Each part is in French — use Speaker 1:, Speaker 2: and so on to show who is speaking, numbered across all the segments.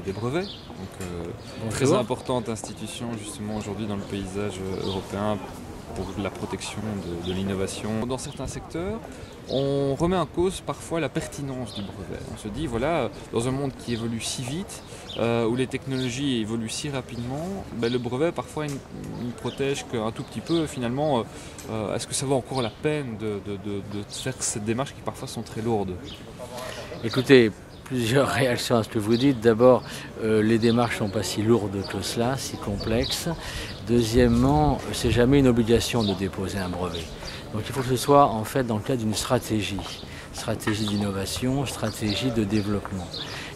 Speaker 1: des brevets. Très importante institution justement aujourd'hui dans le paysage européen pour la protection de l'innovation. Dans certains secteurs, on remet en cause parfois la pertinence du brevet. On se dit, voilà, dans un monde qui évolue si vite, où les technologies évoluent si rapidement, le brevet parfois il ne protège qu'un tout petit peu. Finalement, est-ce que ça vaut encore la peine de faire cette démarche qui parfois sont très lourdes?
Speaker 2: Écoutez, plusieurs réactions à ce que vous dites. D'abord, les démarches ne sont pas si lourdes que cela, si complexes. Deuxièmement, c'est jamais une obligation de déposer un brevet. Donc il faut que ce soit en fait dans le cadre d'une stratégie d'innovation, stratégie de développement.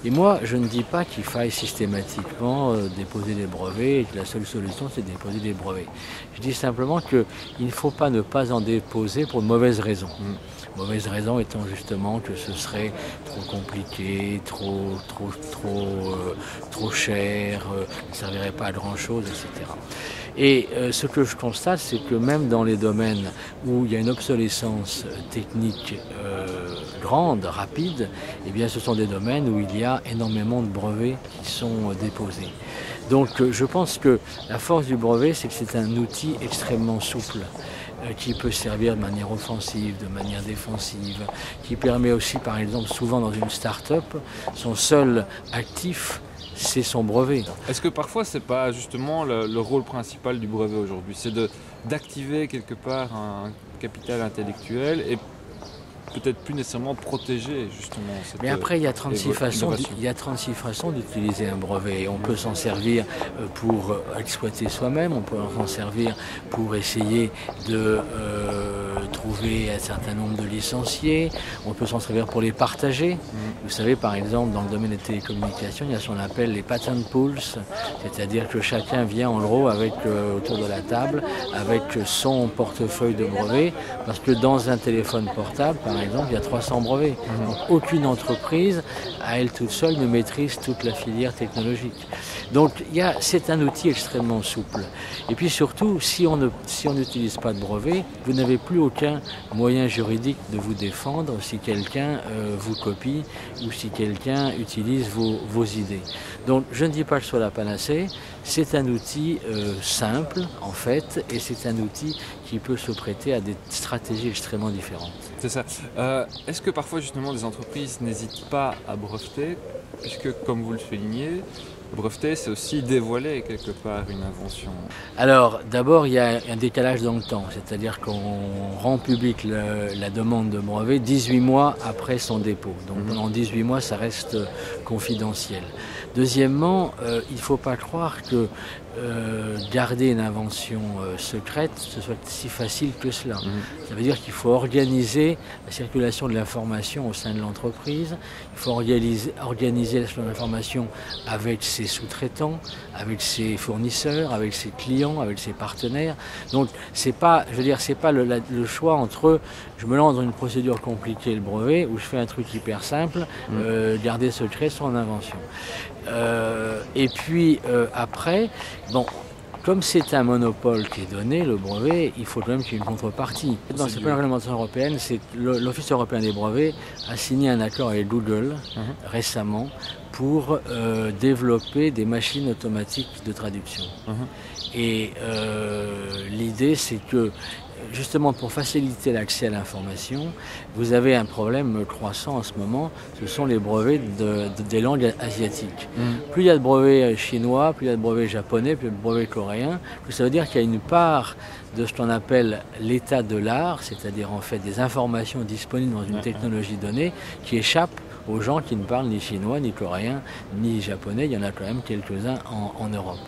Speaker 2: Et moi, je ne dis pas qu'il faille systématiquement déposer des brevets et que la seule solution, c'est de déposer des brevets. Je dis simplement qu'il ne faut pas ne pas en déposer pour de mauvaises raisons. Mauvaise raison étant justement que ce serait trop compliqué, trop cher, ne servirait pas à grand chose, etc. Et ce que je constate, c'est que même dans les domaines où il y a une obsolescence technique grande, rapide, eh bien ce sont des domaines où il y a énormément de brevets qui sont déposés. Donc je pense que la force du brevet, c'est que c'est un outil extrêmement souple, qui peut servir de manière offensive, de manière défensive, qui permet aussi, par exemple, souvent dans une start-up, son seul actif, c'est son brevet.
Speaker 1: Est-ce que parfois c'est pas justement le rôle principal du brevet aujourd'hui, c'est d'activer quelque part un capital intellectuel et peut-être plus nécessairement protéger justement cette.
Speaker 2: Mais après, il y a 36 façons d'utiliser un brevet. On peut s'en servir pour exploiter soi-même, on peut s'en servir pour essayer de trouver un certain nombre de licenciés, on peut s'en servir pour les partager. Vous savez, par exemple, dans le domaine des télécommunications, il y a ce qu'on appelle les patent pools, c'est-à-dire que chacun vient en gros avec, autour de la table avec son portefeuille de brevets, parce que dans un téléphone portable, par exemple, il y a 300 brevets. Donc, aucune entreprise, à elle toute seule, ne maîtrise toute la filière technologique. Donc c'est un outil extrêmement souple. Et puis surtout, si on n'utilise pas de brevet, vous n'avez plus aucun moyen juridique de vous défendre si quelqu'un vous copie ou si quelqu'un utilise vos idées. Donc je ne dis pas que ce soit la panacée, c'est un outil simple en fait, et c'est un outil qui peut se prêter à des stratégies extrêmement différentes.
Speaker 1: C'est ça. Est-ce que parfois justement des entreprises n'hésitent pas à breveter, puisque comme vous le soulignez, breveter, c'est aussi dévoiler quelque part une invention.
Speaker 2: Alors, d'abord, il y a un décalage dans le temps, c'est-à-dire qu'on rend public la demande de brevet 18 mois après son dépôt. Donc, pendant 18 mois, ça reste confidentiel. Deuxièmement, il ne faut pas croire que garder une invention secrète, ce soit si facile que cela. Ça veut dire qu'il faut organiser la circulation de l'information au sein de l'entreprise, il faut organiser la circulation de l'information avec ses sous-traitants, avec ses fournisseurs, avec ses clients, avec ses partenaires. Donc c'est pas, je veux dire, c'est pas le choix entre je me lance dans une procédure compliquée, le brevet, ou je fais un truc hyper simple, garder secret son invention. Et puis après, bon, comme c'est un monopole qui est donné, le brevet, il faut quand même qu'il y ait une contrepartie. Dans cette réglementation européenne, l'Office européen des brevets a signé un accord avec Google récemment pour développer des machines automatiques de traduction. Et l'idée, c'est que justement pour faciliter l'accès à l'information, vous avez un problème croissant en ce moment, ce sont les brevets des langues asiatiques. Plus il y a de brevets chinois, plus il y a de brevets japonais, plus il y a de brevets coréens, plus ça veut dire qu'il y a une part de ce qu'on appelle l'état de l'art, c'est-à-dire en fait des informations disponibles dans une technologie donnée qui échappe aux gens qui ne parlent ni chinois, ni coréen, ni japonais. Il y en a quand même quelques-uns en Europe.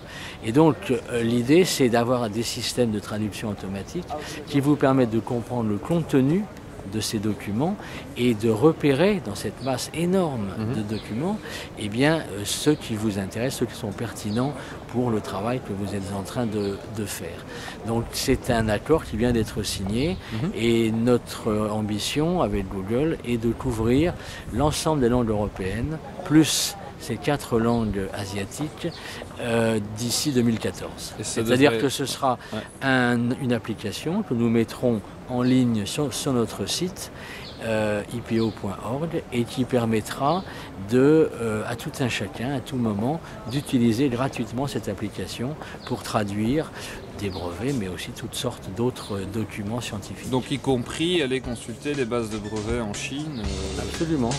Speaker 2: Et donc l'idée, c'est d'avoir des systèmes de traduction automatique qui vous permettent de comprendre le contenu de ces documents et de repérer dans cette masse énorme de documents eh bien, ceux qui vous intéressent, ceux qui sont pertinents pour le travail que vous êtes en train de faire. Donc c'est un accord qui vient d'être signé et notre ambition avec Google est de couvrir l'ensemble des langues européennes plus ces 4 langues asiatiques d'ici 2014. C'est-à-dire que ce sera une application que nous mettrons en ligne sur notre site ipo.org et qui permettra à tout un chacun, à tout moment, d'utiliser gratuitement cette application pour traduire des brevets, mais aussi toutes sortes d'autres documents scientifiques.
Speaker 1: Donc y compris aller consulter les bases de brevets en Chine
Speaker 2: Absolument.